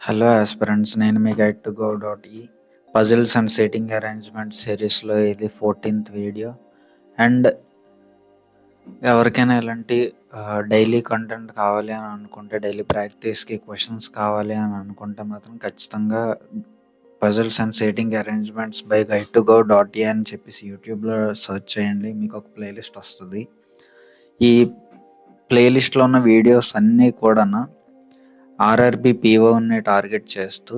Hello aspirants, నేను మీ guide to go dot ఈ puzzles and setting arrangement సిరీస్లో ఇది 14th వీడియో. అండ్ ఎవరికైనా ఇలాంటి డైలీ కంటెంట్ కావాలి అని అనుకుంటే, డైలీ ప్రాక్టీస్కి క్వశ్చన్స్ కావాలి అని అనుకుంటే మాత్రం ఖచ్చితంగా puzzles and setting arrangements by guide to go dot ఈ అని చెప్పేసి యూట్యూబ్లో సెర్చ్ చేయండి. మీకు ఒక ప్లేలిస్ట్ వస్తుంది. ఈ ప్లేలిస్ట్లో ఉన్న వీడియోస్ అన్నీ కూడా ఆర్ఆర్బి పీఓని టార్గెట్ చేస్తూ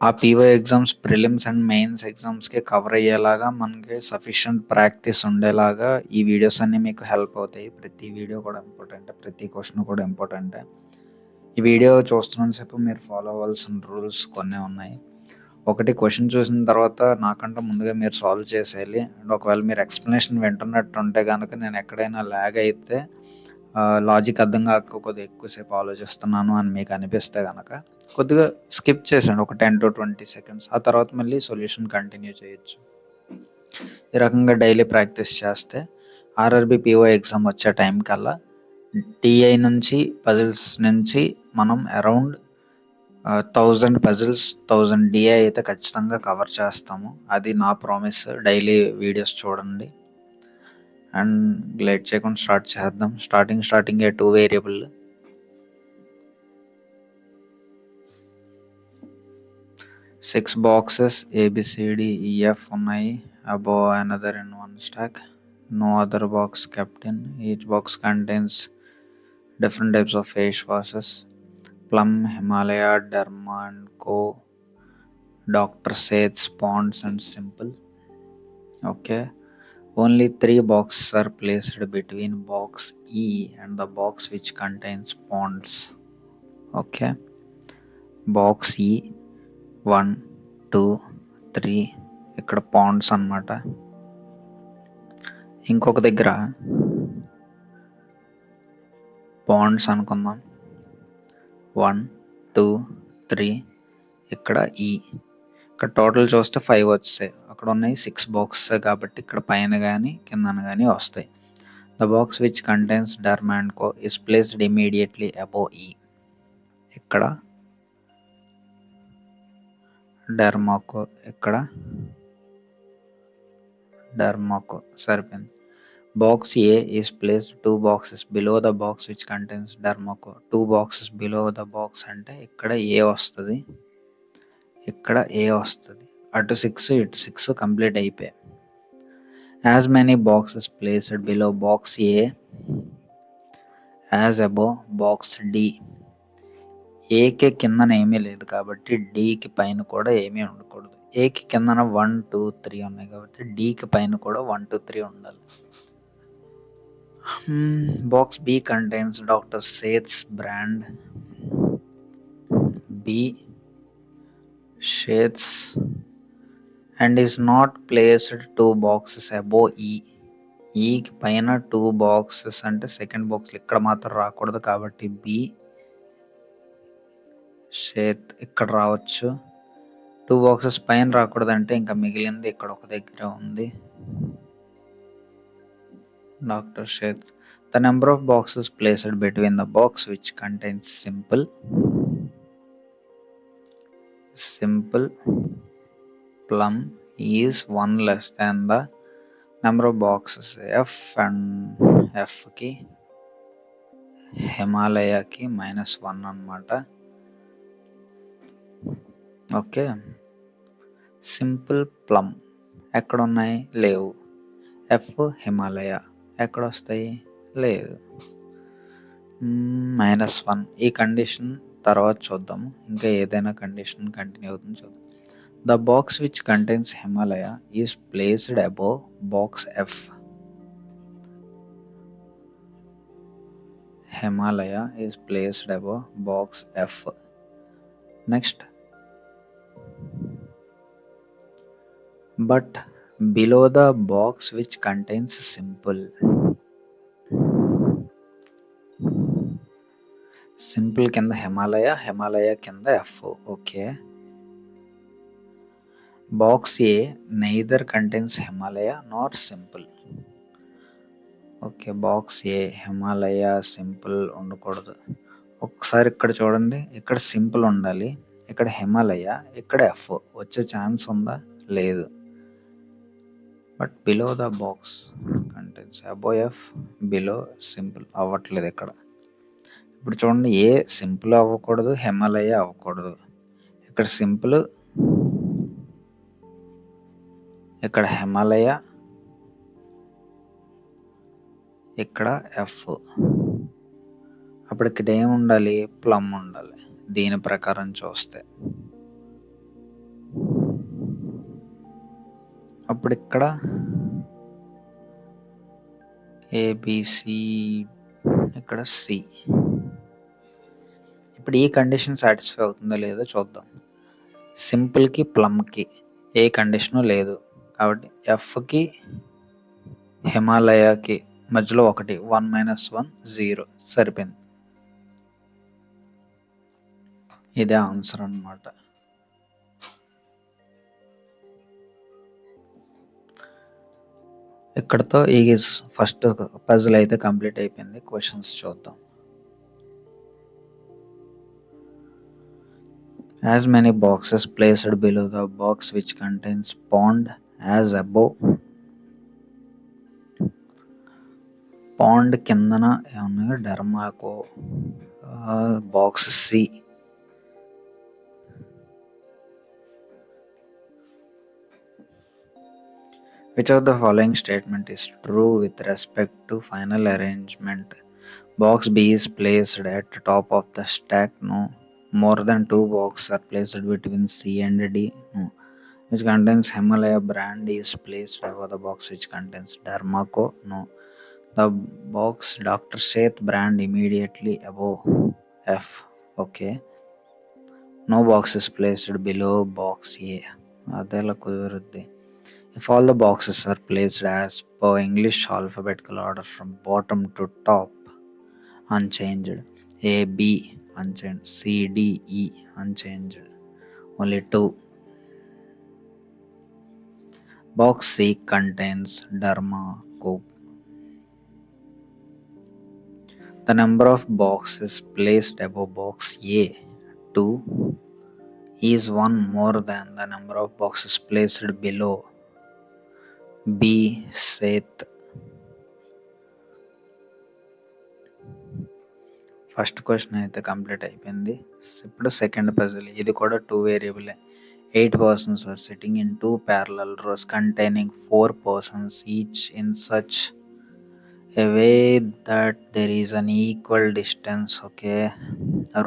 ఆ PO exams, prelims and mains ఎగ్జామ్స్కి కవర్ అయ్యేలాగా మనకి సఫిషియంట్ ప్రాక్టీస్ ఉండేలాగా ఈ వీడియోస్ అన్నీ మీకు హెల్ప్ అవుతాయి. ప్రతి వీడియో కూడా ఇంపార్టెంట్, ప్రతి క్వశ్చన్ కూడా ఇంపార్టెంట్. ఈ వీడియో చూస్తున్నంతసేపు మీరు ఫాలో అవ్వాల్సిన రూల్స్ కొన్ని ఉన్నాయి. ఒకటి, క్వశ్చన్ చూసిన తర్వాత నాకంటే ముందుగా మీరు సాల్వ్ చేసేయాలి. అండ్ ఒకవేళ మీరు ఎక్స్ప్లెనేషన్ వింటున్నట్టు ఉంటే కనుక, నేను ఎక్కడైనా ల్యాగ్ అయితే లాజిక్ అర్థం కాక కొద్దిగా ఎక్కువసేపు ఆలోచిస్తున్నాను అని మీకు అనిపిస్తే కనుక కొద్దిగా స్కిప్ చేసండి, ఒక 10 to 20 seconds. ఆ తర్వాత మళ్ళీ సొల్యూషన్ కంటిన్యూ చేయొచ్చు. ఈ రకంగా డైలీ ప్రాక్టీస్ చేస్తే ఆర్ఆర్బి పీఓ ఎగ్జామ్ వచ్చే టైం కల్లా టీఐ నుంచి పజిల్స్ నుంచి మనం అరౌండ్ 1000 పజిల్స్, 1000 డిఐ అయితే ఖచ్చితంగా కవర్ చేస్తాము. అది నా ప్రామిస్. డైలీ వీడియోస్ చూడండి. అండ్ లేట్ చేయకుండా స్టార్ట్ చేద్దాం. స్టార్టింగ్ 2 వేరియబుల్, 6 boxes ABCDEF ఉన్నాయి. above another in one stack, no other box kept in. Each box contains different types of face washes: Plum, Himalaya, Derma and Co, Dr. Seth's, Ponds and Simple. Okay, only 3 boxes are placed between box E and the box which contains Ponds. Okay, box E 1, 2, 3 ఇక్కడ Pond's అన్నమాట. ఇంకొక దగ్గర Pond's అనుకుందాం. 1, 2, 3 ఇక్కడ ఈ. ఇక్కడ total చూస్తే 5 వచ్చాయి. అక్కడ ఉన్నాయి 6 బాక్సెస్ కాబట్టి ఇక్కడ పైన కానీ కిందన కానీ వస్తాయి. The box which contains Derma and Co is placed immediately above E. ఇక్కడ డర్మాకో, ఇక్కడ డర్మాకో, సరిపోయింది. Box A is placed 2 boxes below the box which contains Dermaco. 2 boxes below the box అంటే ఇక్కడ ఏ వస్తుంది, ఇక్కడ ఏ వస్తుంది. అటు 6 ఇటు 6 కంప్లీట్ అయిపోయాయి. As many boxes placed below box A as above box D. ఏకి కిందన ఏమీ లేదు కాబట్టి డీకి పైన కూడా ఏమీ ఉండకూడదు. ఏకి కిందన 1, 2, 3 ఉన్నాయి కాబట్టి డీకి పైన కూడా 1, 2, 3 ఉండాలి. Box B contains doctor Sheth's brand B shades and is not placed 2 boxes above E. ఈకి పైన 2 boxes అంటే సెకండ్ బాక్స్లో ఇక్కడ మాత్రం రాకూడదు కాబట్టి బి షేత్ ఇక్కడ రావచ్చు. 2 boxes పైన రాకూడదు అంటే ఇంకా మిగిలింది ఇక్కడ ఒక దగ్గర ఉంది, doctor Sheth. The number of boxes placed between the box which contains simple plum is 1 less than the number of boxes. F and F కి హిమాలయకి -1 అన్నమాట. ఓకే, సింపుల్ ప్లమ్ ఎక్కడ ఉన్నాయి, లేవు. ఎఫ్ హిమాలయ ఎక్కడ వస్తాయి, లేదు. -1. ఈ కండిషన్ తర్వాత చూద్దాము. ఇంకా ఏదైనా కండిషన్ కంటిన్యూ అవుతుంది చూద్దాం. The box which contains Himalaya is placed above box F. Himalaya is placed above box F. Next, but below the box which contains simple. Simple కింద హిమాలయ, హిమాలయ కింద ఎఫ్. ఓకే, బాక్స్ ఏ నైదర్ కంటైన్స్ హిమాలయ నార్ simple. Okay, box ఏ Himalaya simple ఉండకూడదు. ఒకసారి ఇక్కడ చూడండి, ఇక్కడ simple ఉండాలి, ఇక్కడ హిమాలయ, ఇక్కడ ఎఫ్ వచ్చే ఛాన్స్ ఉందా? లేదు. But below the box contents above F, below simple అవ్వట్లేదు ఇక్కడ. ఇప్పుడు చూడండి, ఏ సింపుల్ అవ్వకూడదు, హిమాలయ అవ్వకూడదు. ఇక్కడ సింపుల్, ఇక్కడ హిమాలయ, ఇక్కడ ఎఫ్. అప్పుడు ఇక్కడ ఏముండాలి? ప్లమ్ ఉండాలి దీని ప్రకారం చూస్తే. అప్పుడు ఇక్కడ ఏబిసి, ఇక్కడ సి. ఇప్పుడు ఈ కండిషన్ సాటిస్ఫై అవుతుందో లేదో చూద్దాం. సింపుల్కి ప్లమ్కి ఏ కండిషను లేదు కాబట్టి ఎఫ్కి హిమాలయకి మధ్యలో 1, 1 - 1 0 సరిపోయింది. ఇదే ఆన్సర్ అన్నమాట. ఇక్కడతో ఈ ఫస్ట్ పజిల్ అయితే కంప్లీట్ అయిపోయింది. క్వశ్చన్స్ చూద్దాం. As many boxes placed below the box which contains pond as above. Pond కిందన ఏమన్నా డెర్మాకో, box C. Which of the following statement is true with respect to final arrangement? Box B is placed at the top of the stack. No. More than 2 boxes are placed between C and D. No. Which contains Himalaya brand is placed above the box which contains Dermaco. No. The box Dr. Seth brand immediately above F. Okay. No box is placed below box A. Adela kuduruddhi. If all the boxes are placed as per English alphabetical order from bottom to top, unchanged. A, B, unchanged. C, D, E, unchanged. Only 2. Box C contains Dermaco. The number of boxes placed above box A, 2, is 1 more than the number of boxes placed below B, Seth. First question అయితే complete అయిపోయింది. ఇప్పుడు second puzzle. ఇది కూడా 2 variable. 8 persons are sitting in 2 parallel rows containing 4 persons each in such a way that there is an equal distance. Okay.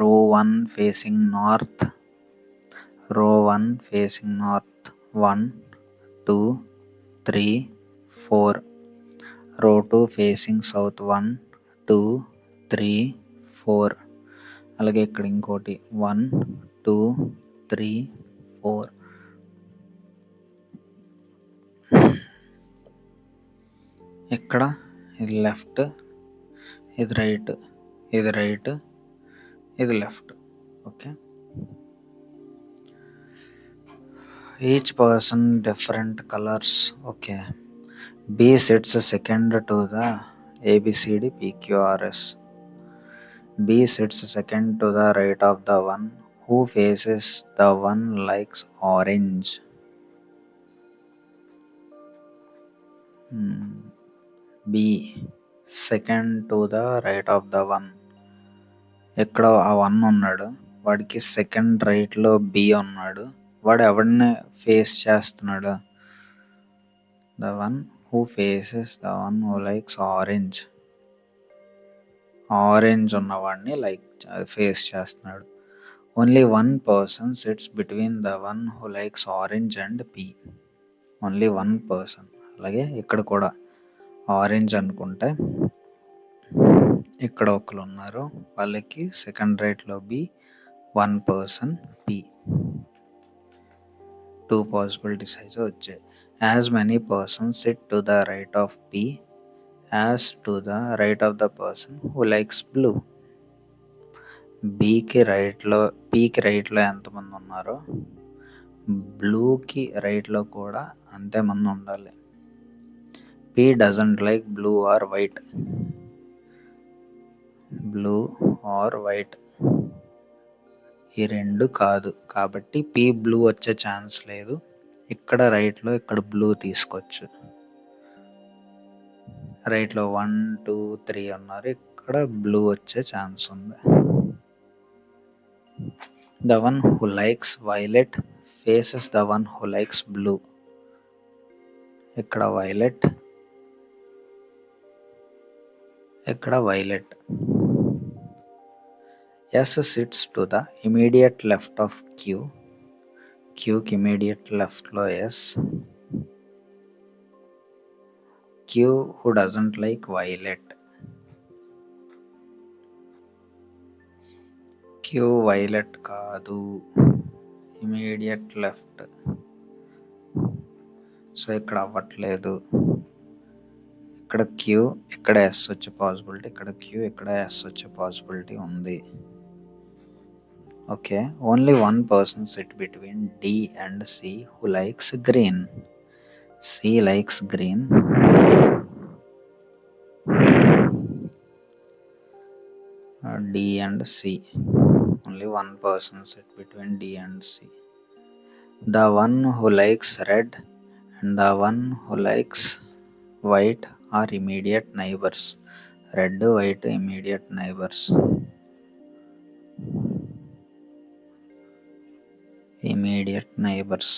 Row 1 facing north, row 1 facing north 1, 2, 3, 4. Row 2 facing south 1, 2, 3, 4. అలాగే ఇక్కడ ఇంకోటి 1, 2, 3, 4. ఇక్కడ ఇది left, ఇది right, ఇది right, ఇది left. Okay. Each person different colours. Okay. B sits second to the ABCD PQRS. B sits second to the right of the one who faces the one likes orange. B second to the right of the one. ఇక్కడ ఆ 1 ఉన్నాడు, వాడికి second రైట్లో B ఉన్నాడు. వాడు ఎవరిని face చేస్తున్నాడు? The one who faces the one who likes orange. Orange ఉన్నవాడిని face చేస్తున్నాడు. Only 1 person sits between the one who likes orange and P. Only 1 person. అలాగే ఇక్కడ కూడా ఆరెంజ్ అనుకుంటే ఇక్కడ ఒకరు ఉన్నారు, వాళ్ళకి second రైట్లో B, 1 person P. 2 possibilities అయితే వచ్చాయి. As many persons sit to the right of P as to the right of the person who likes blue. Pకి రైట్లో ఎంతమంది ఉన్నారో బ్లూకి రైట్లో కూడా అంతేమంది ఉండాలి. P doesn't like blue or white. Blue or white, ఈ రెండు కాదు కాబట్టి పీ బ్లూ వచ్చే ఛాన్స్ లేదు. ఇక్కడ రైట్లో ఇక్కడ బ్లూ తీసుకోవచ్చు. రైట్లో 1, 2, 3 ఉన్నారు, ఇక్కడ బ్లూ వచ్చే ఛాన్స్ ఉంది. The one who likes violet faces the one who likes blue. ఇక్కడ వైలెట్, ఇక్కడ violet. S sits to the immediate left of Q. Qకి ఇమీడియట్ లెఫ్ట్లో S. Q who doesn't like violet. Q violet కాదు, immediate left, so ఇక్కడ అవ్వట్లేదు. ఇక్కడ Q, ఇక్కడ S వచ్చే పాసిబిలిటీ, ఇక్కడ Q, ఇక్కడ S వచ్చే పాసిబిలిటీ ఉంది. Okay, only one person SIT between D and C who likes green. C likes green. D and C. Only one person sit between D and C. The one who likes red and the one who likes white are immediate neighbors. Red, white, immediate neighbors. Immediate neighbors.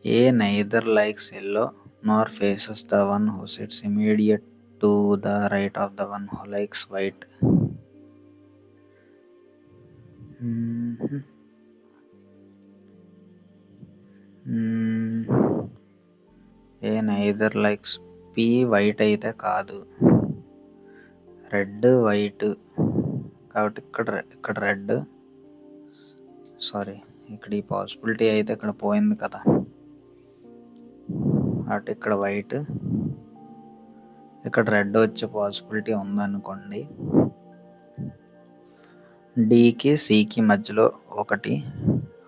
A neither likes yellow nor faces the one who sits immediate to the right of the one who likes white. A neither likes. P white అయితే కాదు, red white కాబట్టి ఇక్కడ red, sorry ఇక్కడ ఈ possibility అయితే ఇక్కడ పోయింది కదా. అటు ఇక్కడ వైట్, ఇక్కడ రెడ్ వచ్చే పాసిబిలిటీ ఉందనుకోండి. డికి సికి మధ్యలో ఒకటి,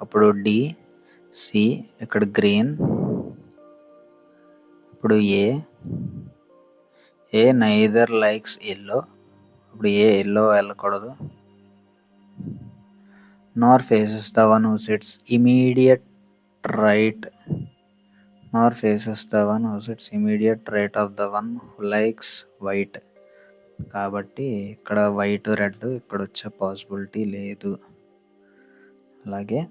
అప్పుడు డి సి, ఇక్కడ గ్రీన్. ఇప్పుడు ఏ నైదర్ లైక్స్ ఎల్లో, ఇప్పుడు ఏ ఎల్లో వెళ్ళకూడదు. Nor faces the one who sits immediate right, nor faces the one who sits immediate right of the one who likes white. కాబట్టి ఇక్కడ వైట్ రెడ్ ఇక్కడ వచ్చే possibility లేదు. అలాగే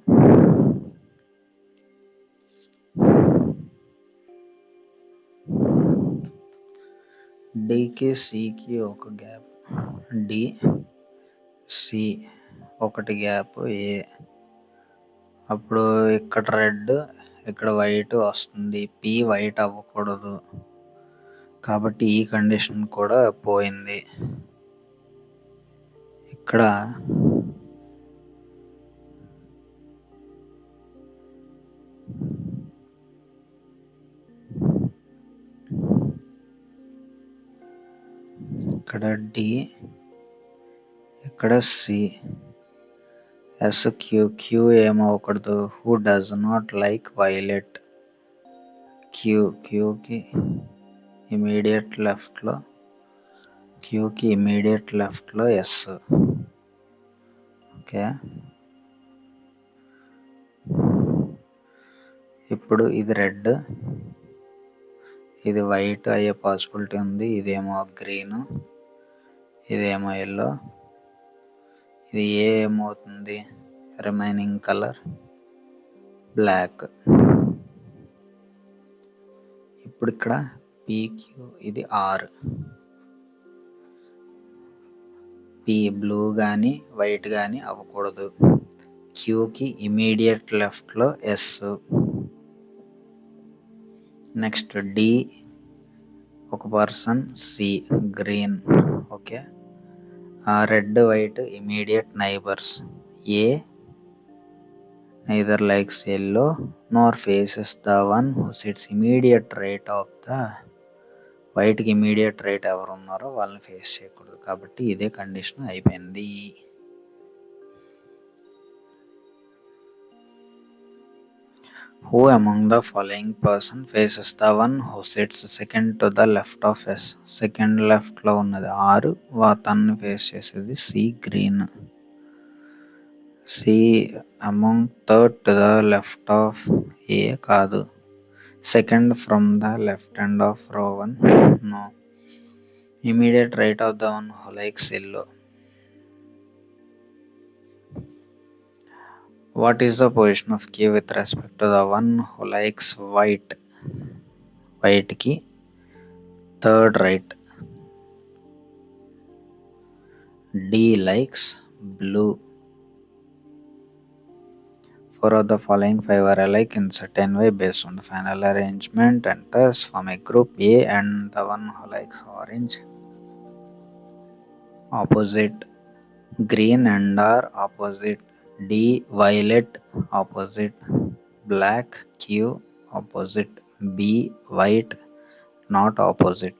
డికి సికి ఒక గ్యాప్, డి సి ఒకటి గ్యాప్ ఏ, అప్పుడు ఇక్కడ రెడ్ ఇక్కడ వైట్ వస్తుంది. పి వైట్ అవ్వకూడదు కాబట్టి ఈ కండిషన్ కూడా పోయింది. ఇక్కడ డి, ఇక్కడ సి, ఎస్ క్యూ ఏమవ్వకూడదు. Who does not like violet. క్యూకి ఇమీడియట్ లెఫ్ట్లో, క్యూకి ఇమీడియట్ లెఫ్ట్లో ఎస్. ఓకే, ఇప్పుడు ఇది రెడ్, ఇది వైట్ అయ్యే పాసిబిలిటీ ఉంది. ఇదేమో గ్రీన్, ఇదేమో ఎల్లో. ఇది ఏమవుతుంది, రిమైనింగ్ కలర్ బ్లాక్. ఇప్పుడు ఇక్కడ పీక్యూ, ఇది ఆర్. పీ బ్లూ కానీ వైట్ కానీ అవ్వకూడదు. క్యూకి ఇమీడియట్ లెఫ్ట్లో ఎస్. నెక్స్ట్ డి ఒక person, C green. Okay, red white immediate neighbours. A neither likes yellow nor faces the one who sits immediate right of the వైట్కి immediate right ఎవరు ఉన్నారో వాళ్ళని ఫేస్ చేయకూడదు. కాబట్టి ఇదే కండిషన్ అయిపోయింది. Who among the following person faces the one who sits second to the left of S? Second లెఫ్ట్లో ఉన్నది 6, తనని ఫేస్ చేసేది C green. C among third to the left of A కాదు. Second from the left end of row 1 no. Immediate right of the one who likes yellow. What is the position of key with respect to the one who likes white? White key third right. D likes blue. 4 of the following 5 are alike in certain way based on the final arrangement and thus form a group A, and the one who likes orange opposite, green and R opposite, D violet opposite, black Q opposite, B white not opposite.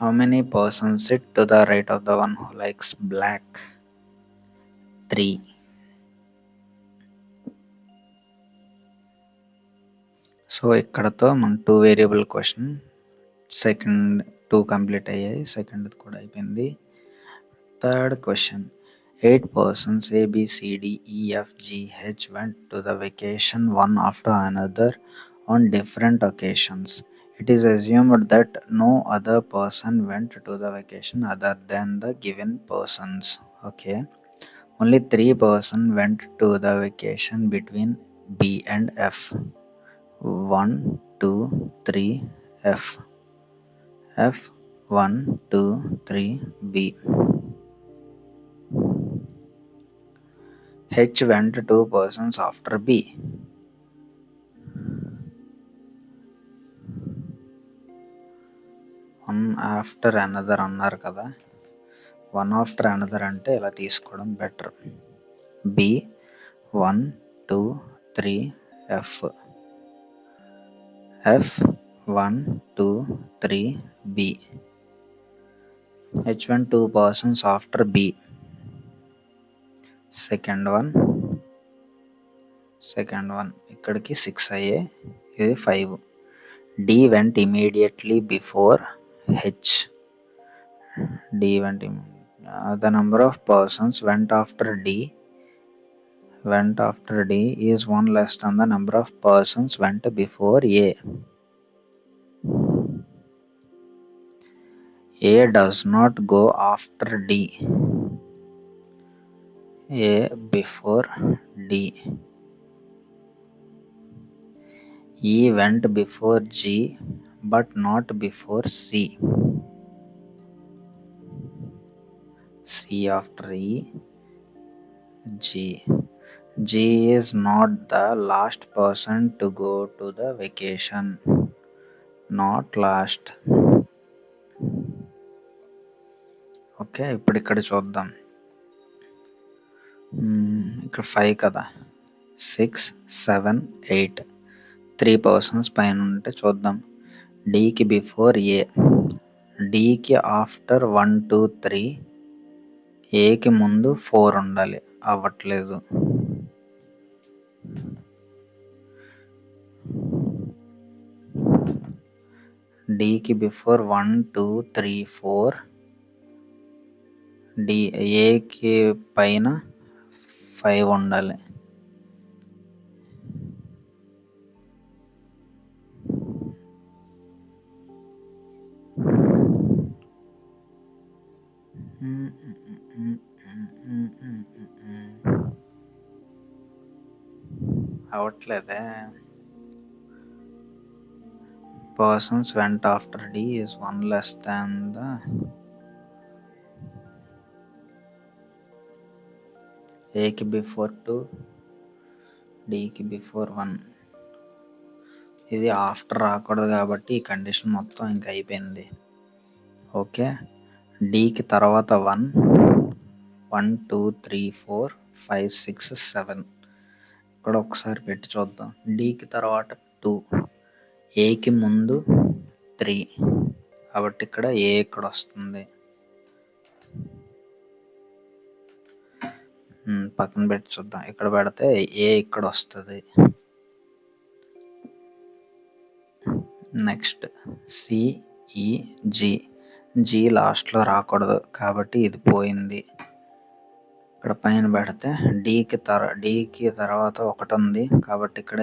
How many persons sit to the right of the one who likes black? 3. So ఇక్కడతో మన 2 variable question second 2 complete అయ్యాయి. Second కూడా అయిపోయింది. Third question 8 persons A, B, C, D, E, F, G, H went to the vacation one after another on different occasions. It is assumed that no other person went to the vacation other than the given persons. Okay. Only 3 persons went to the vacation between B and F. 1, 2, 3, F. F 1, 2, 3, B. H went 2 persons after B. One after another అన్నారు కదా, one after another అంటే ఇలా తీసుకోవడం better. B 1, 2, 3 F. F 1, 2, 3 B. H went 2 persons after B. Second one ఇక్కడికి 6 అయ్యే, ఇది 5. D went immediately before H. D went the number of persons went after D is 1 less than the number of persons went before A. A does not go after D. A before D. E went before G but not before C. C after E. G. G is not the last person to go to the vacation. Not last. Okay, ఇప్పుడు ఇక్కడ చూద్దాం. ఇక్కడ 5 కదా, 6, 7, 8 3 persons పైన ఉంటే చూద్దాం. డీకి before ఏ, డీకి after 1, 2, 3, ఏకి ముందు 4 ఉండాలి, అవ్వట్లేదు. డీకి బిఫోర్ 1, 2, 3, 4, డి ఏకి పైన 5 ఉండాలి. అవట్లేదే. Persons went after D is 1 less than the ఏకి బిఫోర్ 2, డీకి బిఫోర్ 1. ఇది ఆఫ్టర్ రాకూడదు కాబట్టి ఈ కండిషన్ మొత్తం ఇంకా అయిపోయింది. ఓకే, డీకి తర్వాత 1, 1, 2, 3, 4, 5, 6, 7 ఇక్కడ ఒకసారి పెట్టి చూద్దాం. డీకి తర్వాత 2, ఏకి ముందు 3 కాబట్టి ఇక్కడ ఏ ఇక్కడ వస్తుంది. పక్కన పెట్టి చూద్దాం. ఇక్కడ పెడితే ఏ ఇక్కడ వస్తుంది. నెక్స్ట్ సిఈజి, జీ లాస్ట్లో రాకూడదు కాబట్టి ఇది పోయింది. ఇక్కడ పైన పెడితే డీకి తర్వాత ఒకటి ఉంది కాబట్టి ఇక్కడ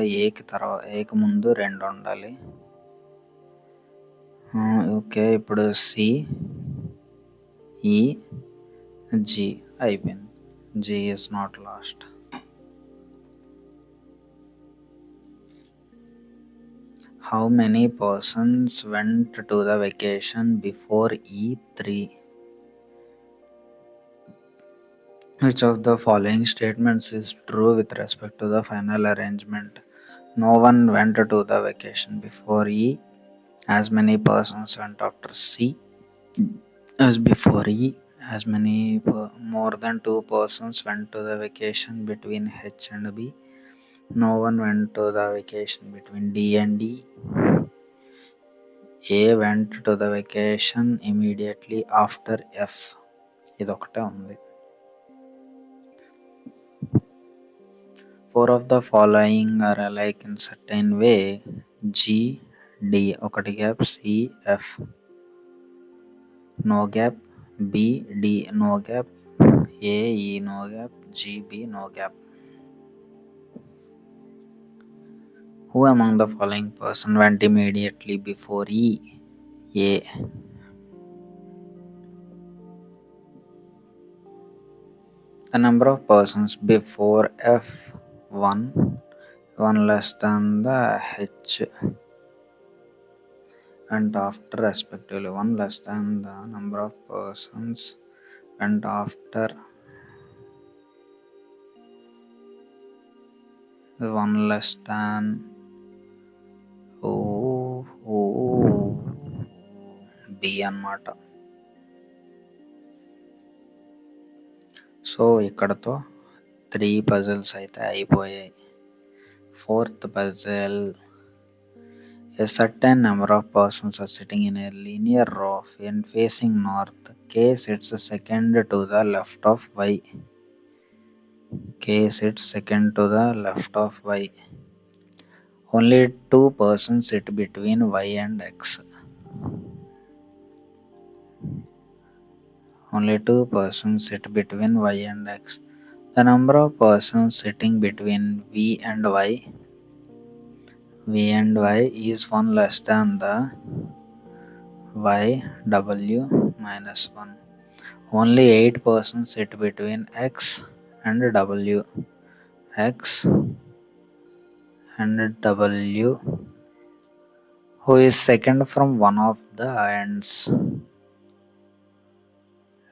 ఏకి ముందు 2 ఉండాలి. ఓకే, ఇప్పుడు సిఈజి అయిపోయింది. G is not last. How many persons went to the vacation before E3? Which of the following statements is true with respect to the final arrangement? No one went to the vacation before E. As many persons went after C as before E. As many more than 2 persons went to the vacation between H and B. No one went to the vacation between D and D. A went to the vacation immediately after F. ఇదొకటే ఉంది. 4 of the following are alike in certain way. G, D ఒకటి gap, C, F no gap, B, D no gap, A, E no gap, G, B no gap. Who among the following person went immediately before E? A. The number of persons before F, 1 less than the H and after respectively. 1 less than the number of persons and after 1 less than B అన్నమాట. So ఇక్కడతో 3 puzzles అయితే అయిపోయాయి. 4th puzzle. A certain number of persons are sitting in a linear row and facing north. K sits second to the left of Y. K sits second to the left of Y. Only 2 persons sit between Y and X. Only 2 persons sit between Y and X. The number of persons sitting between V and Y is 1 less than the YW minus 1. Only 8 persons sit between X and W. X and W. Who is second from one of the ends?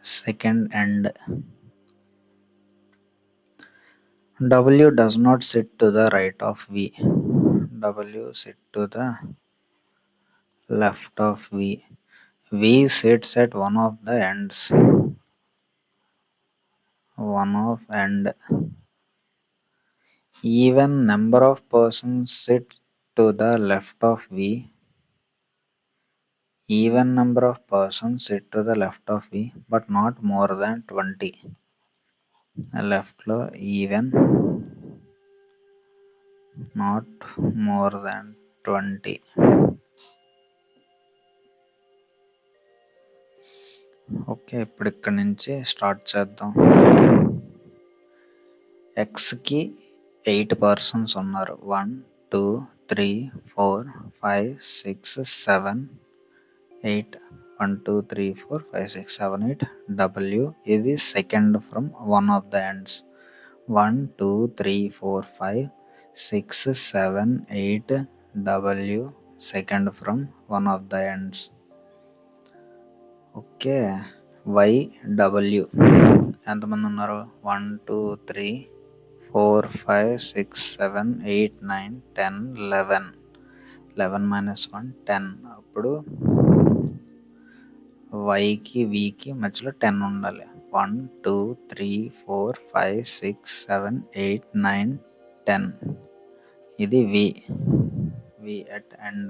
Second end. W does not sit to the right of V. W sits to the left of V. V sits at one of the ends. One of end. Even number of persons sit to the left of V. Even number of persons sit to the left of V, but not more than 20. Left lo even, not more than 20. Okay, ఇప్పుడు ఇక్కడ నుంచి start చేద్దాం. ఎక్స్కి 8 persons ఉన్నారు. 1 2 3 4 5 6 7 8. 1 2 3 4 5 6 7 8. W ఇది second from one of the ends. 1 2 3 4 5 6 7 8. W second from one of the ends. Okay, YW ఎంతమంది ఉన్నారు? 1 2 3 4 5 6 7 8 9 10 11. 11 minus 1 10. అప్పుడు Yకి Vకి మధ్యలో 10 ఉండాలి. 1 2 3 4 5 6 7 8 9 10. ఇది V at end.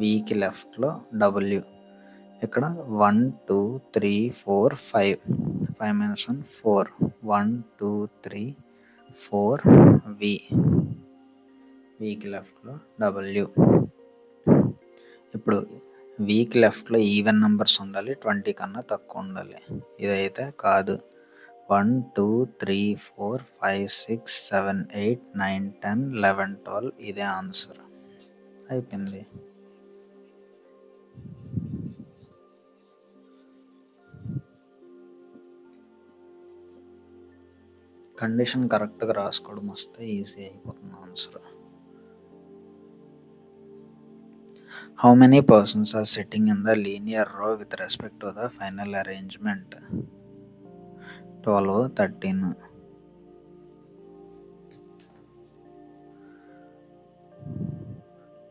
Vకి లెఫ్ట్లో W. ఇక్కడ 1 2 3 4 5. 5 minus 1 4. 1 2 3 4 V. వీక్ లెఫ్ట్లో W. ఇప్పుడు వీక్ లెఫ్ట్లో ఈవెన్ నెంబర్స్ ఉండాలి, 20 కన్నా తక్కువ ఉండాలి. ఇదైతే కాదు. 1 2 3 4 5 6 7 8 9 10 11 12 ఇదే ఆన్సర్. అయిపోయింది. కండిషన్ కరెక్ట్గా రాసుకోవడం వస్తే ఈజీ అయిపోతుంది answer. How many persons are sitting in the linear row with respect to the final arrangement? 12, 13.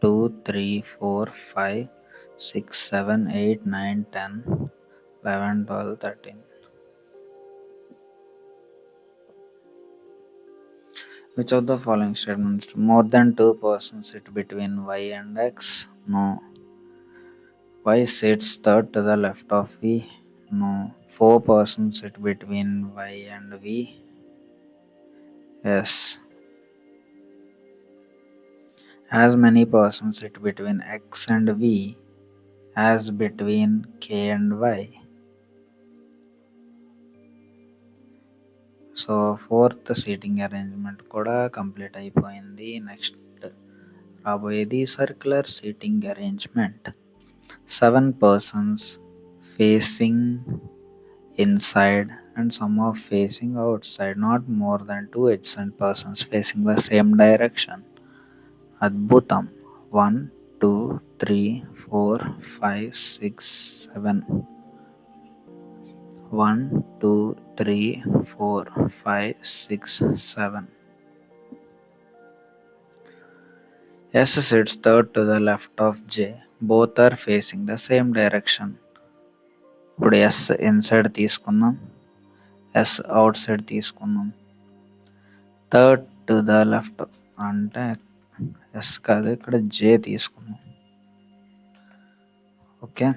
2 3 4 5 6 7 8 9 10 11 12 13. Which of the following statements? More than 2 persons sit between y and x? No. Y sits third to the left of V? No. 4 persons sit between y and V? Yes. As many persons sit between x and V as between k and y? So fourth seating arrangement కూడా complete అయిపోయింది. Next రాబోయేది circular seating arrangement. 7 persons facing inside and some of facing out side. Not more than 2 adjacent persons facing the same direction. అద్భుతం. 1 2 3 4 5 6 7. 1 2 3 4 5 6 7. S sits third to the left of J. Both are facing the same direction. ఇప్పుడు S inside తీసుకుందాం, S out side తీసుకుందాం. Third to the left అంటే S కాదు, ఇక్కడ J తీసుకుందాం. Okay,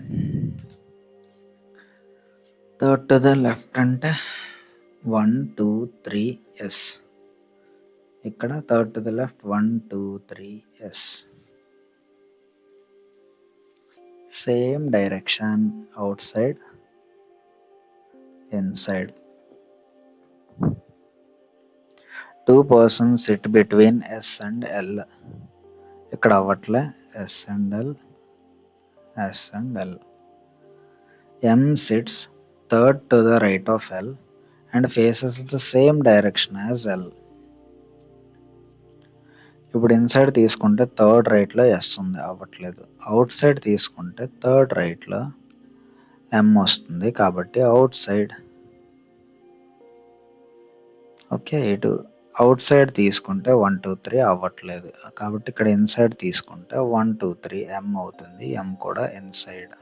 third to the left అంటే 1 2 3 S. ఇక్కడ third to the left 1 2 3 S. Same direction, out side inside. 2 persons sit between S and L. ఇక్కడ అవ్వట్లే, S and L, S and L. M sits third to the right of L and faces the same direction as L. ఇప్పుడు inside తీసుకుంటే third రైట్లో yes ఉంది, అవ్వట్లేదు. Out side తీసుకుంటే third రైట్లో ఎం వస్తుంది, కాబట్టి out side. Okay, ఇటు అవుట్ సైడ్ తీసుకుంటే 1 2 3 అవ్వట్లేదు, కాబట్టి ఇక్కడ ఇన్సైడ్ తీసుకుంటే 1 2 3 ఎం అవుతుంది, ఎం కూడా inside.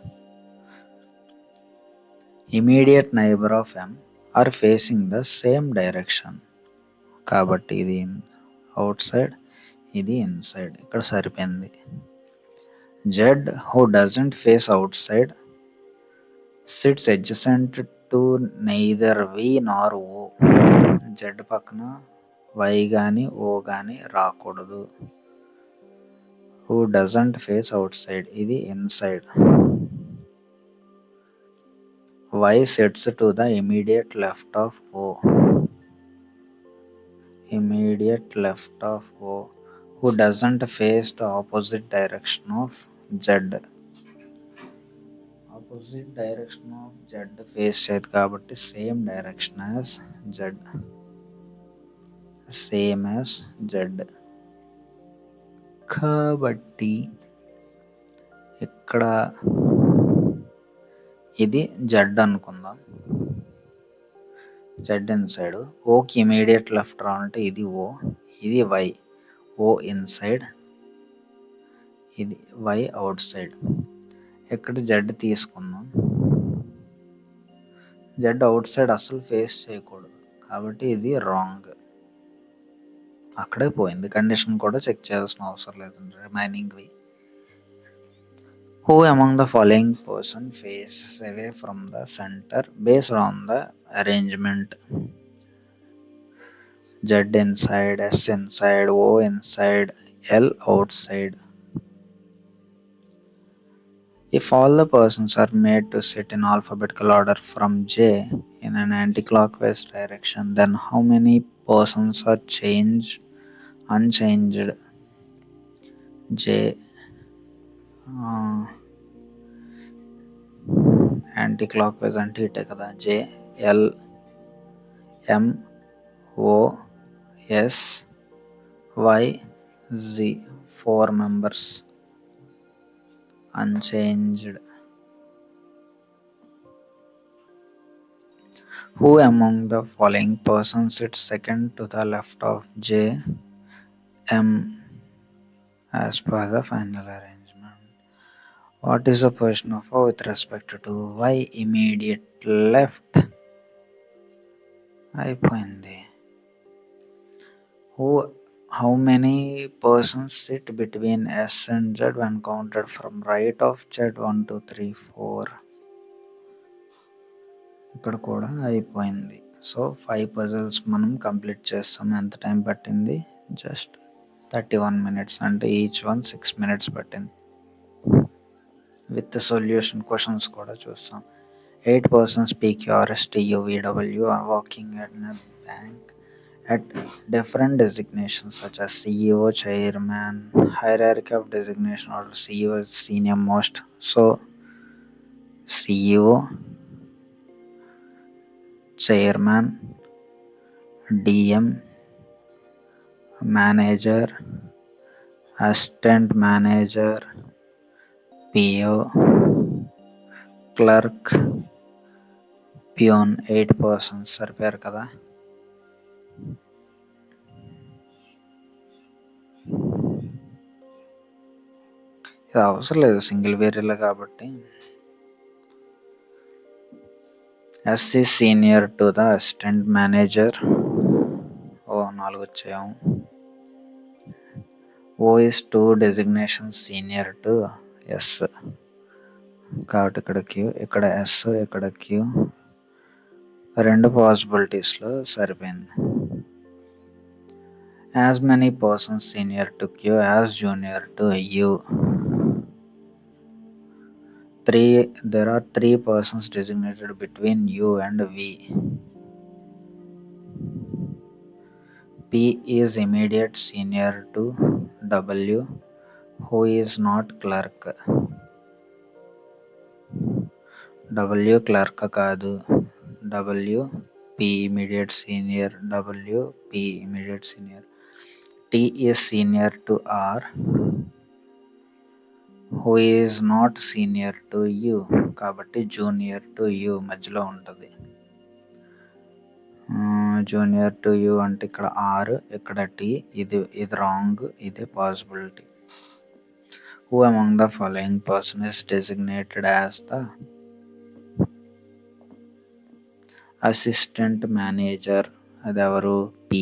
Immediate neighbour of M are facing the same direction, కాబట్టి ఇది అవుట్ సైడ్, ఇది ఇన్సైడ్. ఇక్కడ సరిపోయింది. Z who doesn't face outside sits adjacent to neither V nor O. Z పక్కన వై కానీ ఓ కానీ రాకూడదు. Who doesn't face outside, ఇది inside. Y sits to the immediate left of O. Immediate left of O. Who doesn't face the opposite direction of Z. Opposite direction of Z face చేయదు కాబట్టి same direction as Z. Same as Z. కాబట్టి ఇక్కడ ఇది Z అనుకుందాం. Z inside. ఓకి immediate left రావాలంటే ఇది O, ఇది వై. ఓ ఇన్సైడ్, ఇది వై అవుట్ సైడ్. ఇక్కడ జెడ్ తీసుకుందాం. జెడ్ అవుట్ సైడ్ అసలు ఫేస్ చేయకూడదు, కాబట్టి ఇది రాంగ్. అక్కడే పోయింది. కండిషన్ కూడా చెక్ చేయాల్సిన అవసరం లేదు. రిమైనింగ్వి. Who among the following person faces away from the centre based on the arrangement? Z inside, S inside, O inside, L outside. If all the persons are made to sit in alphabetical order from J in an anti-clockwise direction, then how many persons are unchanged? J anti-clockwise అంటే ఇటే కదా. J L M O S Y Z 4 members unchanged. Who among the following persons sits second to the left of J M as per the final arrangement? What is the position of O with respect to Y immediate left? అయిపోయింది. How many persons sit between S and Z when counted from right of Z? 1 2 3 4. ఇక్కడ కూడా అయిపోయింది. So 5 puzzles మనం complete చేస్తాం. ఎంత time పట్టింది? Just 31 minutes, అంటే each one 6 minutes పట్టింది. విత్ సొల్యూషన్ క్వశ్చన్స్ కూడా చూస్తాం. 8 persons PQRS TUVW are working at a bank at different designations such as CEO, chairman, hierarchy of designation order. CEO is senior most, so CEO, chairman, DM, manager, assistant manager, PO, clerk, peon. 8 persons సరిపోయారు కదా. ఇది అవసరం లేదు single variable కాబట్టి. S is senior to the assistant manager. 4 వచ్చాము. O is 2 designations senior to S కాబట్టి ఇక్కడ Q, ఇక్కడ S, ఇక్కడ Q. 2 పాసిబిలిటీస్లో సరిపోయింది. As many persons senior to Q as junior to U. There are 3 persons designated between U and V. P is immediate senior to W, who is not clerk. W clerk కాదు. W P immediate senior, W P immediate senior. T is senior to R, who is not senior to U, కాబట్టి junior to you మధ్యలో ఉంటుంది. Junior to you అంటే ఇక్కడ R, ఇక్కడ T. ఇది wrong, ఇది possibility. Who among the following person is designated as the assistant manager? అది ఎవరు? P.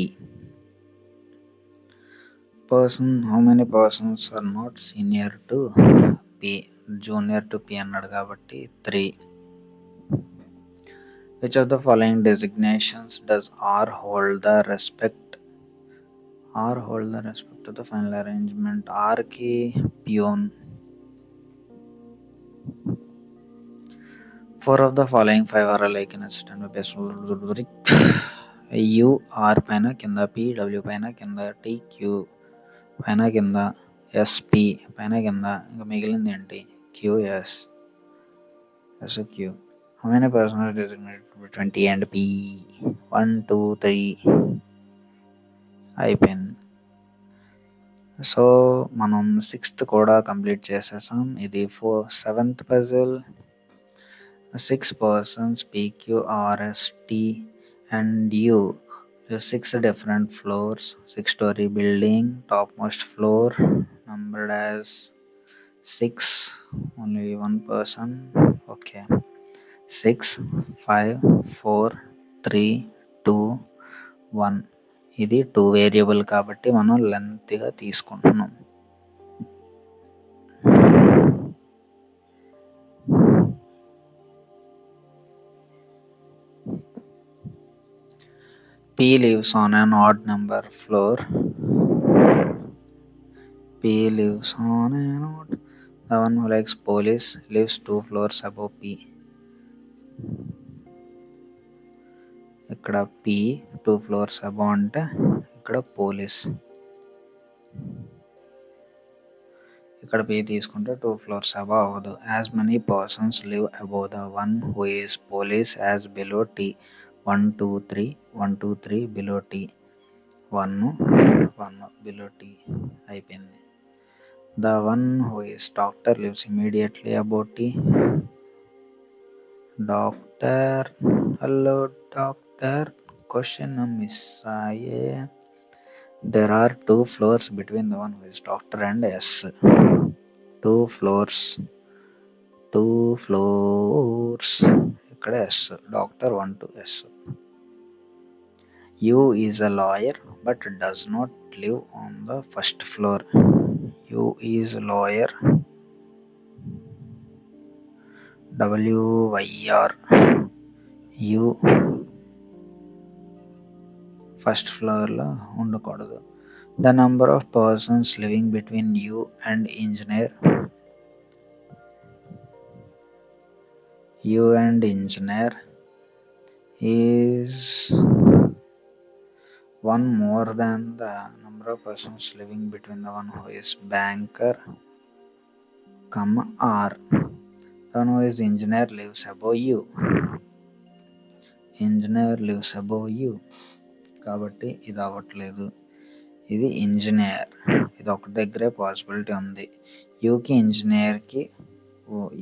How many persons are not senior to P? Junior to P అన్నాడు కాబట్టి 3. Which of the following designations does R hold the respect to the final arrangement? R కి peon. 4 of the following 5 are alike in assistant base. U R పైన కింద, P W పైన కింద, T Q పైన కింద, S P పైన కింద, ఇంకా మిగిలింది ఏంటి? Q S Q. How many persons are designated between T and P? 1 2 3. అయిపోయింది. సో మనం 6th కూడా కంప్లీట్ చేసేసాం. ఇది 7th puzzle. 6 persons PQRS T and U. 6 different floors, 6-story building, topmost floor numbered as 6, only one person. Okay, 6 5 4 3 2 1. ఇది 2 variable కాబట్టి మనం లెంత్గా తీసుకుంటున్నాం. P lives on an odd number floor. P lives on an odd. The one who likes police lives 2 floors above P. ఇక్కడ P 2 floors above అంటే ఇక్కడ police. ఇక్కడ P తీసుకుంటే 2 floors above అవ్వదు. As many persons live above the one who is police as below T. 1 2 3 1 2 3 below T. 1 below T అయిపోయింది. The one who is doctor lives immediately above T. Doctor, hello doctor, question miss aye. There are 2 floors between the one who is doctor and S. 2 floors ఇక్కడ S doctor 1 to S. U is a lawyer but does not live on the first floor. U is a lawyer. WYR. U first ఫ్లోర్లో ఉండకూడదు. The number of persons living between you and engineer. You and engineer is 1 more than the number of persons living between the one who is banker, R. The one who is engineer lives above you. Engineer lives above you. కాబట్టి ఇది అవ్వట్లేదు. ఇది engineer. ఇది ఒక దగ్గరే possibility ఉంది. యూకి ఇంజనీర్కి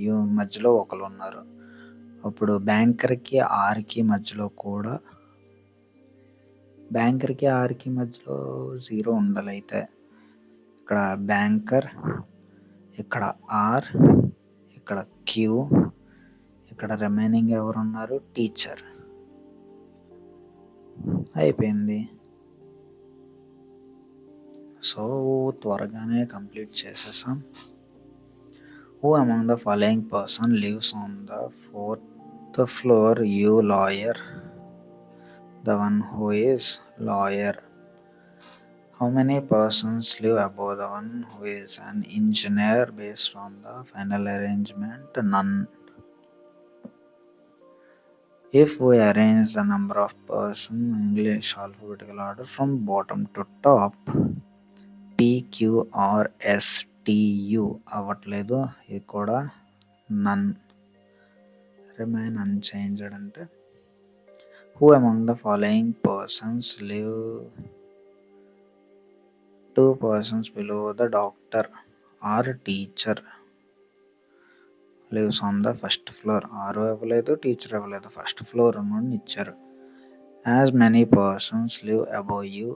you మధ్యలో ఒకరు ఉన్నారు. అప్పుడు బ్యాంకర్కి ఆర్కి మధ్యలో కూడా బ్యాంకర్కి ఆర్కి మధ్యలో 0 ఉండాలి. అయితే ఇక్కడ బ్యాంకర్, ఇక్కడ ఆర్, ఇక్కడ క్యూ, ఇక్కడ రిమైనింగ్ ఎవరున్నారు? టీచర్. అయిపోయింది. సో త్వరగానే కంప్లీట్ చేసేసాం. Who among the following person lives on the 4th floor? You lawyer. The one who is lawyer. How many persons live above the one who is an engineer based on the final arrangement? None. If we arrange the number of persons in English alphabetical order from bottom to top, P, Q, R, S, T, U అవ్వట్లేదు. ఇది కూడా నన్. Remain unchanged అంటే who among the following persons live 2 persons below the doctor or teacher lives on the first floor? ఆరు ఇవ్వలేదు, teacher ఇవ్వలేదు, first floor అని ఇచ్చారు. As many persons live above you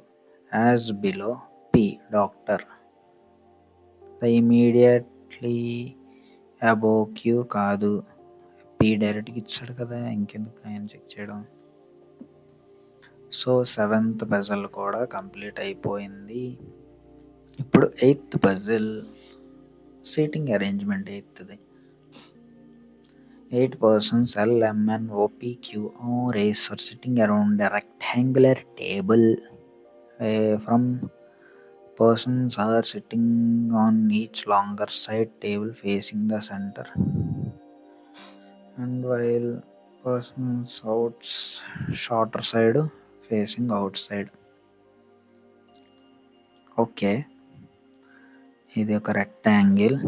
as below P, doctor. The immediately above Q కాదు, P డైరెక్ట్గా ఇచ్చాడు కదా, ఇంకెందుకు ఆయన చెక్ చేయడం. సో 7th పజిల్ కూడా కంప్లీట్ అయిపోయింది. ఇప్పుడు 8th puzzle seating arrangement. 8 persons L, M, N, O, P, Q, R, S are sitting around a rectangular table. From persons are sitting on each longer side table facing the center, and while persons shorter side facing outside. Okay, ఇది ఒక rectangle.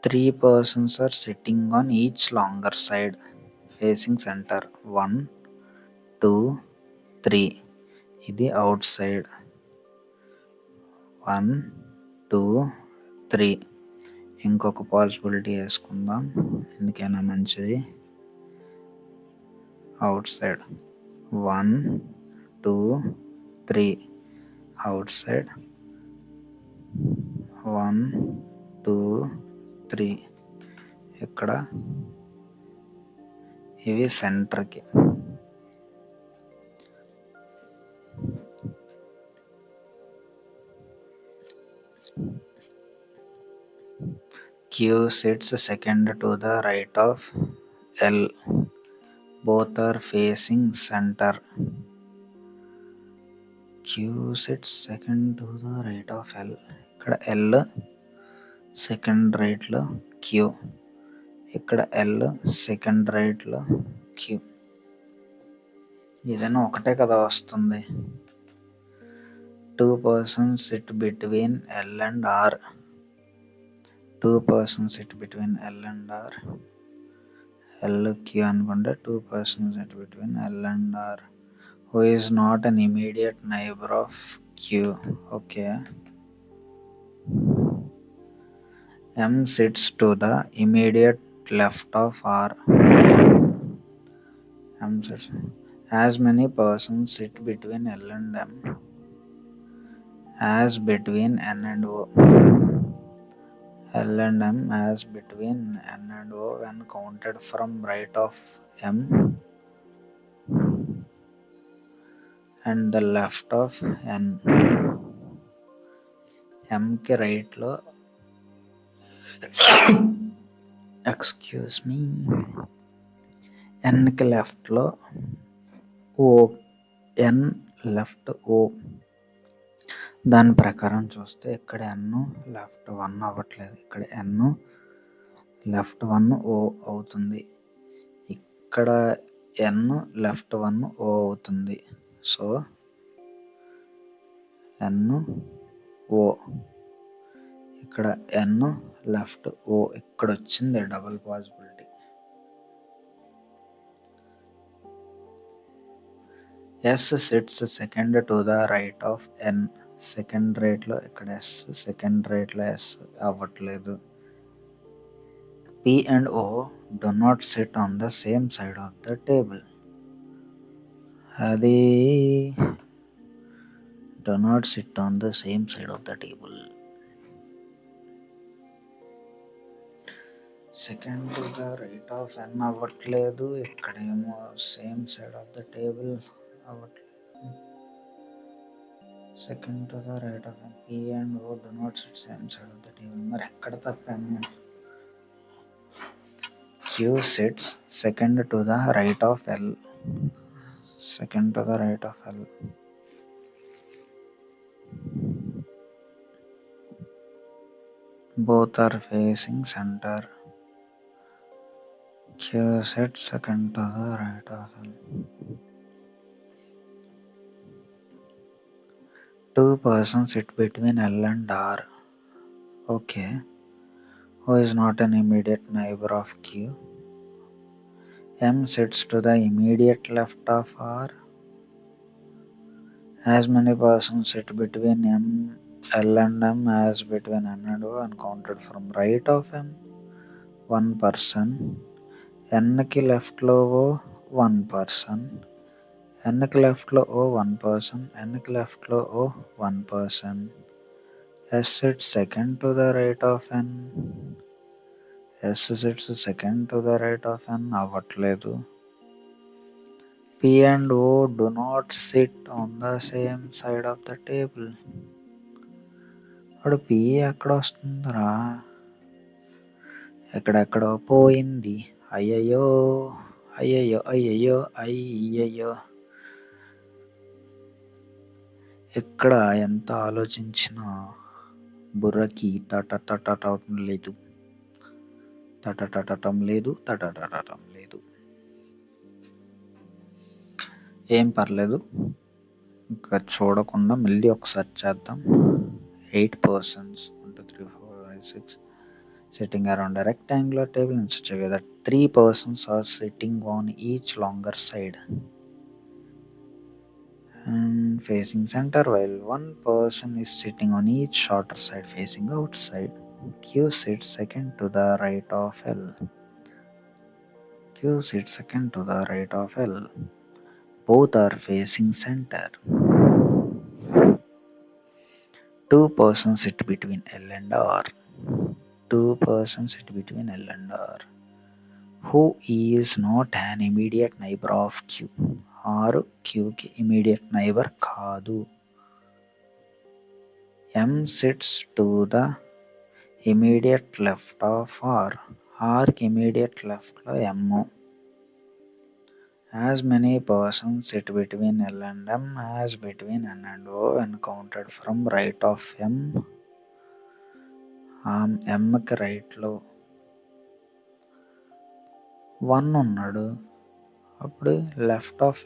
Three persons are sitting on each longer side facing center. 1 2 3. ఇది out side. 1 2 3. ఇంకొక possibility వేసుకుందాం, ఎందుకైనా మంచిది. Out side 1 2 3. Out side 1 2 3. ఇక్కడ ఇవి సెంటర్కి. Q sits second to the right of L. Both are facing center. Q sits second to the right of L. ఇక్కడ L second రైట్లో Q. ఇక్కడ L సెకండ్ రైట్లో Q. ఏదైనా ఒకటే కదా వస్తుంది. 2 persons sit between L and R. 2 persons sit between L and R. L Q అనుకుంటే 2 persons sit between L and R. Who is not an immediate neighbor of Q? Okay. M sits to the immediate left of R. M sits. As many persons sit between L and M as between N and O. L and M as between N and O when counted from right of M and the left of N. M కి రైట్లో excuse me ఎన్కి లెఫ్ట్లో ఓ ఎన్ left ఓ. దాని ప్రకారం చూస్తే ఇక్కడ ఎన్ left 1 అవ్వట్లేదు. ఇక్కడ ఎన్ left 1 ఓ అవుతుంది. ఇక్కడ ఎన్ లెఫ్ట్ 1 ఓ అవుతుంది. సో ఎన్ ఓ, ఇక్కడ ఎన్ లెఫ్ట్ ఓ, ఇక్కడ వచ్చింది double possibility. S sits second to the right of N. Second రైట్లో ఇక్కడ ఎస్, సెకండ్ రైట్లో ఎస్ అవ్వట్లేదు. P and O do not sit on the same side of the table. అది do not sit on the same side of the table. Second to the right of N అవ్వట్లేదు. ఇక్కడేమో same side of the table అవ్వట్లేదు. Second to the right of N. P and O do not sit same side of the table. మరి ఎక్కడ తప్పాము? Q sits second to the right of L. Second to the right of L. Both are facing center. Q sits second to the right of L. 2 persons sit between L and R. Okay. Who is not an immediate neighbor of Q? M sits to the immediate left of R. As many persons sit between L and M as between N and O and counted from right of M. 1 person. N కి లెఫ్ట్లో O 1 person. N కి లెఫ్ట్లో O 1 person. N కి లెఫ్ట్లో O 1 person. S sits second to the right of N. S sits second to the right of N అవ్వట్లేదు. P and O do not sit on the same side of the table. ఇప్పుడు P ఎక్కడ వస్తుందిరా? ఎక్కడెక్కడో పోయింది. అయ్యయ్యో అయ్యయ్యో అయ్యయ్యో అయ్యయ్యో. ఎక్కడ ఎంత ఆలోచించినా బుర్రకి తటటటం లేదు. తటటటం లేదు. తటటటం లేదు. ఏం పర్లేదు, ఇంకా చూడకుండా మళ్ళీ ఒకసారి చేద్దాం. 8 persons 1 2 3 4 5 6 sitting around a rectangular table in such a way that 3 persons are sitting on each longer side and facing center while 1 person is sitting on each shorter side facing outside. Q sits second to the right of L. Q sits second to the right of L. Both are facing center. 2 persons sit between L and R. 2 persons sit between L and R. Who is not an immediate neighbor of Q? R Q కి immediate neighbor కాదు. M sits to the immediate left of ఆర్కి immediate లెఫ్ట్లో M. As many persons sit between L and M as between N and O when counted from right of M. Mకి రైట్లో 1 ఉన్నాడు. అప్పుడు left of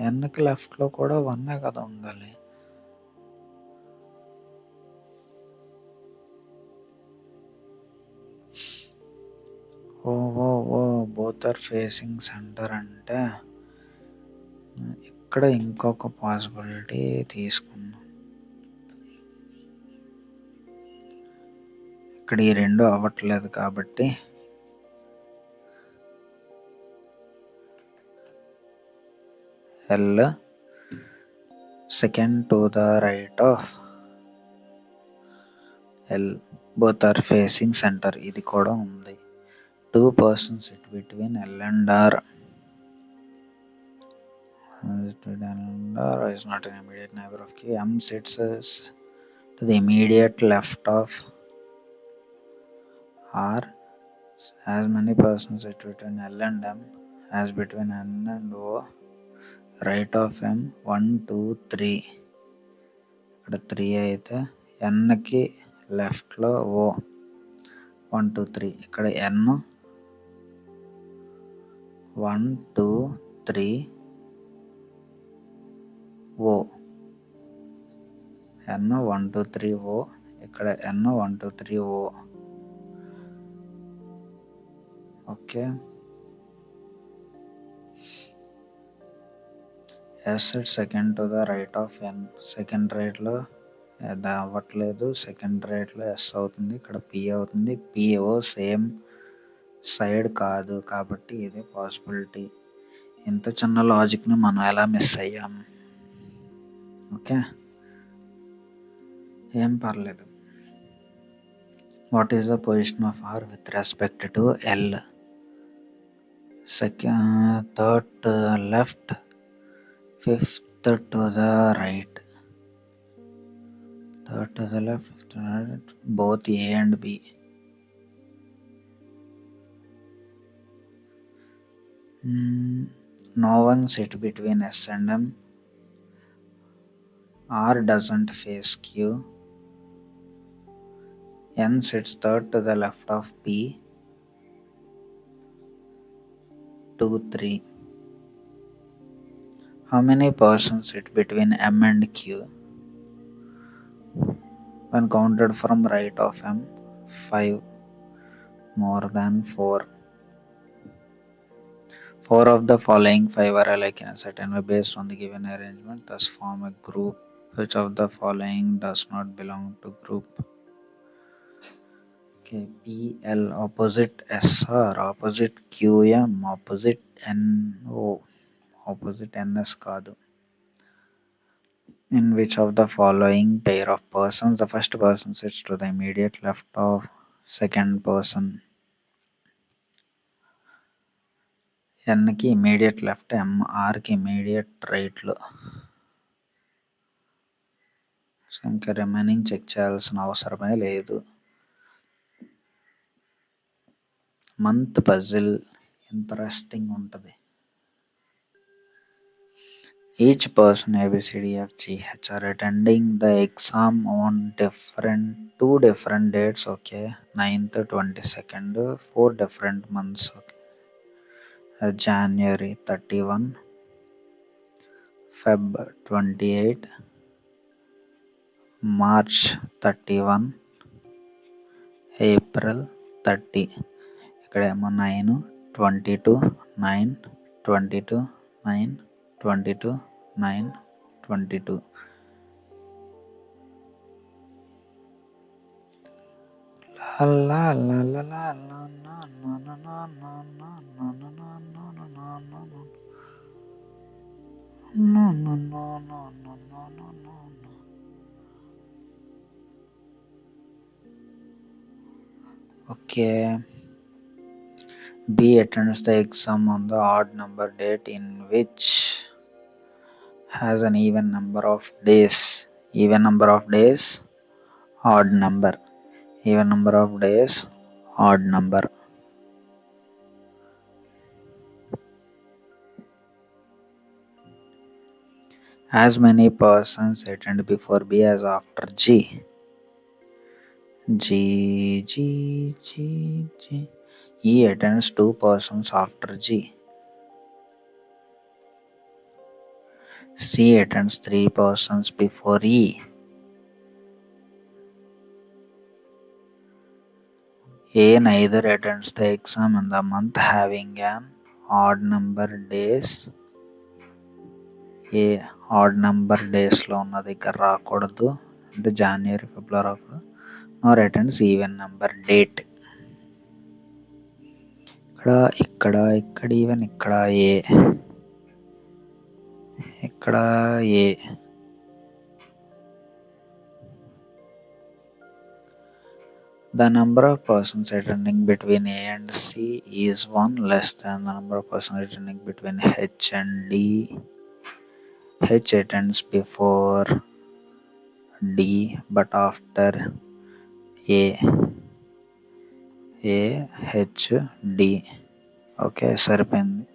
ఎన్కి లెఫ్ట్లో కూడా 1 కదా ఉండాలి. Both are facing centre అంటే ఇక్కడ ఇంకొక పాసిబిలిటీ తీసుకుందాం. ఇక్కడ ఈ రెండు అవ్వట్లేదు కాబట్టి L second to the right of L both are facing center. ఇది కూడా ఉంది. 2 persons sit between L and R. Is not an immediate neighbor of Q. M sits to the immediate left of R. As many persons sit between L and M as between N and O. Right of M 1, 2, 3. ఇక్కడ 3 అయితే Nకి లెఫ్ట్లో O 1, 2, 3. ఇక్కడ N 1, 2, 3 O. N 1, 2, 3 O. ఇక్కడ N 1, 2, 3 O. Okay. S second to the right of N. Second రైట్లో అది అవ్వట్లేదు. Second రైట్లో S అవుతుంది. ఇక్కడ P అవుతుంది. PO సేమ్ సైడ్ కాదు కాబట్టి ఇదే పాసిబిలిటీ. ఇంత చిన్న లాజిక్ని మనం ఎలా మిస్ అయ్యాం? ఓకే, ఏం పర్లేదు. What is the position of R with respect to L? Third to the left, fifth to the right. Third to the left, fifth to the right, both A and B. No one sit between S and M. R doesn't face Q. N sits third to the left of P. 2, 3. How many persons sit between M and Q? When counted from right of M, 5. More than 4. 4 of the following 5 are alike in a certain way based on the given arrangement, thus form a group. Which of the following does not belong to group? Okay, PL opposite SR, opposite QM, opposite NO, opposite NS కాదు. In which of the following pair of persons the first person sits to the immediate left of second person? Nకి immediate left, ఆర్కి immediate రైట్లో. So ఇంకా remaining check చేయాల్సిన అవసరమే లేదు. Month puzzle interesting ఉంటుంది. Each person ABCDFGH are attending the exam on 2 different dates. Okay, 9th, 22nd, 4 different months. Okay. January 31, Feb 28, March 31, April 30. ఇక్కడేమో 9, 22, 9, 22, 9, 22, 9, 22. Okay. B attends the exam on the odd number date in which has an even number of days. Even number of days, odd number. Even number of days, odd number. As many persons attend before B as after G. G. E attends 2 persons after G. C attends 3 persons before E. A neither attends the exam in the month having an odd number days. A odd number డేస్లో ఉన్న దగ్గర రాకూడదు, అంటే జనవరి ఫిబ్రవరి రాకూడదు. నార్ attends even number date. ఇక్కడ even, ఇక్కడ ఏ, ఇక్కడ ఏ. The number of persons attending between A and C is 1 less than the number of persons attending between H and D. H attends before D but after A. H, D. Okay, సరిపోయింది.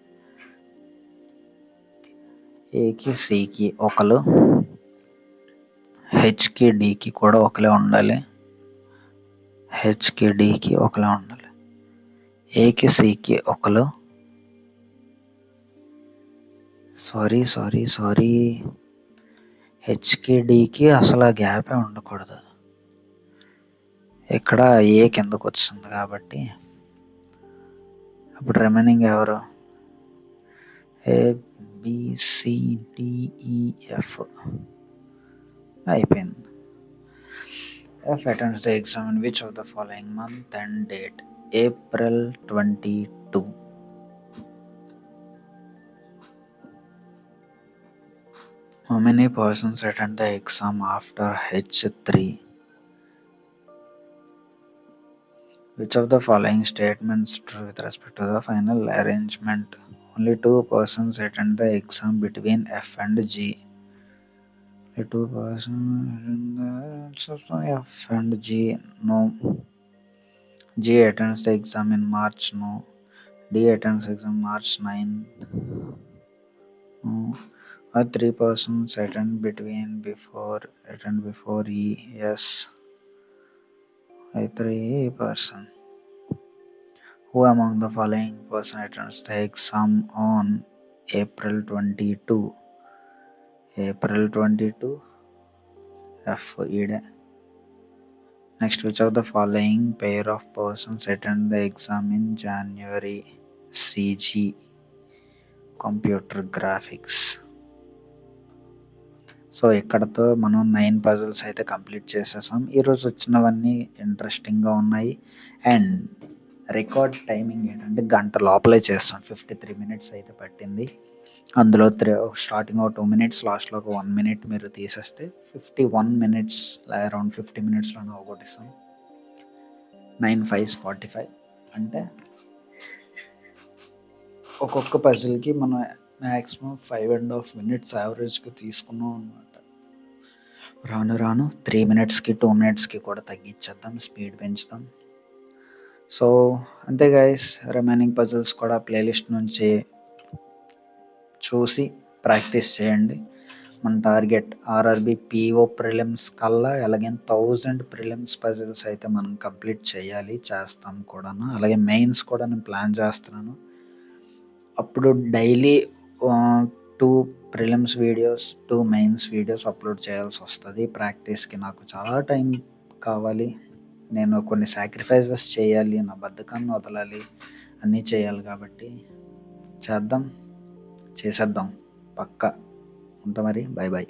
ఏకి సికి ఒకరు, హెచ్కి డికి కూడా ఒకలే ఉండాలి. హెచ్కి డికి ఒకలే ఉండాలి. ఏకి సికి ఒకరు, సారీ హెచ్కి డికి అసలు ఆ గ్యాపే ఉండకూడదు. ఇక్కడ ఏ కిందకు వచ్చింది కాబట్టి అప్పుడు రిమైనింగ్ ఎవరు? ABCDEF అయిపోయింది. F attends the exam in which of the following month and date? April 22. How many persons attend the exam after H3? Which of the following statements true with respect to the final arrangement? Only 2 persons attend the exam between F and G. Only 2 persons attend the exam F and G. No. G attends the exam in March. No. D attends the exam March 9th. No. 3 persons attend before E. Yes. 3 person. Who among the following person attends the exam on April 22? April 22, F. Ide. Next, which of the following pair of persons attend the exam in January? CG. Computer graphics. So ఇక్కడతో మనం 9 puzzles అయితే complete చేసేసాం. ఈరోజు వచ్చినవన్నీ ఇంట్రెస్టింగ్గా ఉన్నాయి. And record timing ఏంటంటే గంట లోపలే చేస్తాం. 53 minutes అయితే పట్టింది. అందులో స్టార్టింగ్ ఒక 2 minutes, లాస్ట్లో ఒక 1 minute మీరు తీసేస్తే 51 minutes, అరౌండ్ 50 minutesలోనే అవగొట్టిస్తాం. 9 5 45 అంటే ఒక్కొక్క పజిల్కి మనం మ్యాక్సిమం 5.5 minutes యావరేజ్గా తీసుకున్నాం అనమాట. రాను 3 minutesకి 2 minutesకి కూడా తగ్గించేద్దాం, స్పీడ్ పెంచుదాం. సో అంతే గైస్, రిమైనింగ్ పజిల్స్ కూడా ప్లేలిస్ట్ నుంచి చూసి ప్రాక్టీస్ చేయండి. మన టార్గెట్ ఆర్ఆర్బి పిఓ ప్రిలిమ్స్ కల్లా ఎలాగే 1000 ప్రిలిమ్స్ పజిల్స్ అయితే మనం కంప్లీట్ చేస్తాం కూడా. అలాగే మెయిన్స్ కూడా నేను ప్లాన్ చేస్తున్నాను. అప్పుడు daily 2 prelims videos, 2 mains videos upload చేయాల్సి వస్తుంది. ప్రాక్టీస్కి నాకు చాలా టైం కావాలి. నేను కొన్ని సాక్రిఫైసెస్ చేయాలి, నా బద్ధకాన్ని వదలాలి, అన్నీ చేయాలి. కాబట్టి చేసేద్దాం పక్కా. ఉంటా మరి, బాయ్.